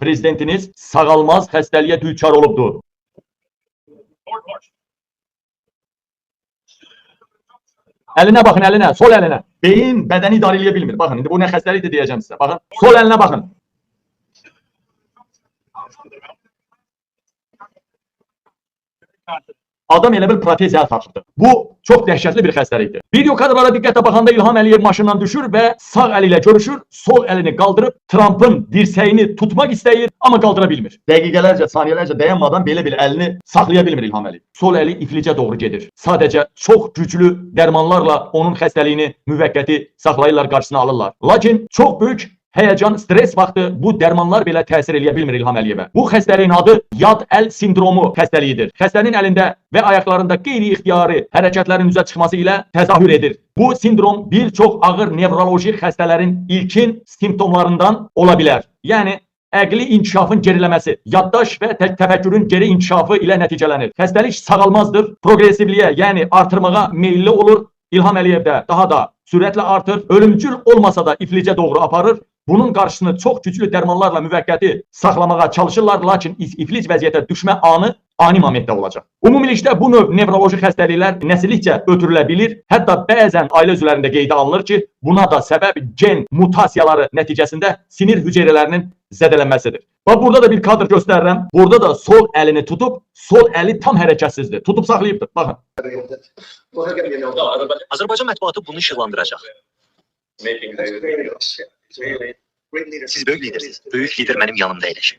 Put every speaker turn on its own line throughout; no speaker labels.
prezidentiniz sağalmaz xəstəliyə düçar olubdur. Əlinə baxın, əlinə, sol əlinə. Beyin bədəni idarə edə bilmir. Baxın, indi bu nə xəstəlikdir deyəcəm sizə. Baxın, sol əlinə baxın. Adam elə bir protezə taxırdı. Bu çox dəhşətli bir xəstəlikdir. Video kadrlara diqqətlə baxanda İlham Əliyev maşından düşür və sağ əli ilə görüşür, sol əlini qaldırıb Trump'ın dirsəyini tutmaq istəyir, amma qaldıra bilmir. Dəqiqələrcə, saniyələrcə dayanmadan belə bir əlini saxlaya bilmir İlham Əliyev. Sol əli iflicə doğru gedir. Sadəcə çox güclü dərmanlarla onun xəstəliyini müvəqqəti saxlayırlar, qarşısını alırlar. Lakin çox böyük həyəcan, stres vaxtı bu dərmanlar belə təsir eləyə bilmir İlham Əliyevə. Bu xəstəliyin adı yad əl sindromu xəstəliyidir. Xəstənin əlində və ayaqlarında qeyri-ixtiyari hərəkətlərin üzə çıxması ilə təzahür edir. Bu sindrom bir çox ağır nevroloji xəstələrin ilkin simptomlarından ola bilər. Yəni əqli inkişafın geriləməsi, yaddaş və təfəkkürün geri inkişafı ilə nəticələnir. Xəstəlik sağalmazdır, progressivliyə, yəni artırmağa meyilli olur. İlham Əliyevdə daha da sürətlə artır, ölümcül olmasa da iflicə doğru aparır. Bunun qarşısını çox güclü dərmanlarla müvəqqəti saxlamağa çalışırlar, lakin iflic vəziyyətə düşmə anı ani momentdə olacaq. Ümumilikdə bu növ nevroloji xəstəliklər nəsillikcə ötürülə bilir. Hətta bəzən ailə üzvlərində qeydə alınır ki, buna da səbəb gen mutasiyaları nəticəsində sinir hüceyrələrinin zədələnməsidir. Bax, burada da bir kadr göstərirəm. Burada da sol əlini tutub, sol əli tam hərəkətsizdir. Tutub saxlayıbdır. Baxın.
Azərbaycan mətbuatı bunu işıqlandıracaq. Siz böyük lidersiniz. Böyük lider mənim yanımda əyləşir.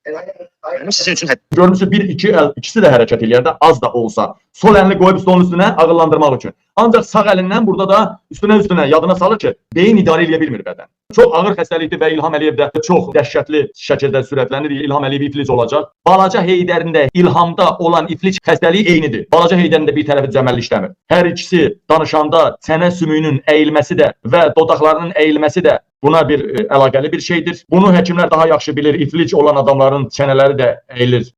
Mənim sizin üçün
görmüsünüz, bir iki əl, ikisi də hərəkət eləyər də, az da olsa. Sol əlini qoyub stolun üstünə ağıllandırmaq üçün. Ancaq sağ əlindən burada da üstünə yadına salır ki, beyin idarə edə bilmir bədən. Çox ağır xəstəlikdir və İlham Əliyev də çox dəhşətli şəkildə sürətlənir. İlham Əliyev iflic olacaq. Balaca Heydərində İlhamda olan iflic xəstəliyi eynidir. Balaca Heydərində bir tərəfi cəməlli işləmir. Hər ikisi danışanda çənə sümüyünün əyilməsi də və dodaqlarının əyilməsi də buna bir əlaqəli bir şeydir. Bunu həkimlər daha yaxşı bilir. İflic olan adamların çənələri də əyilir.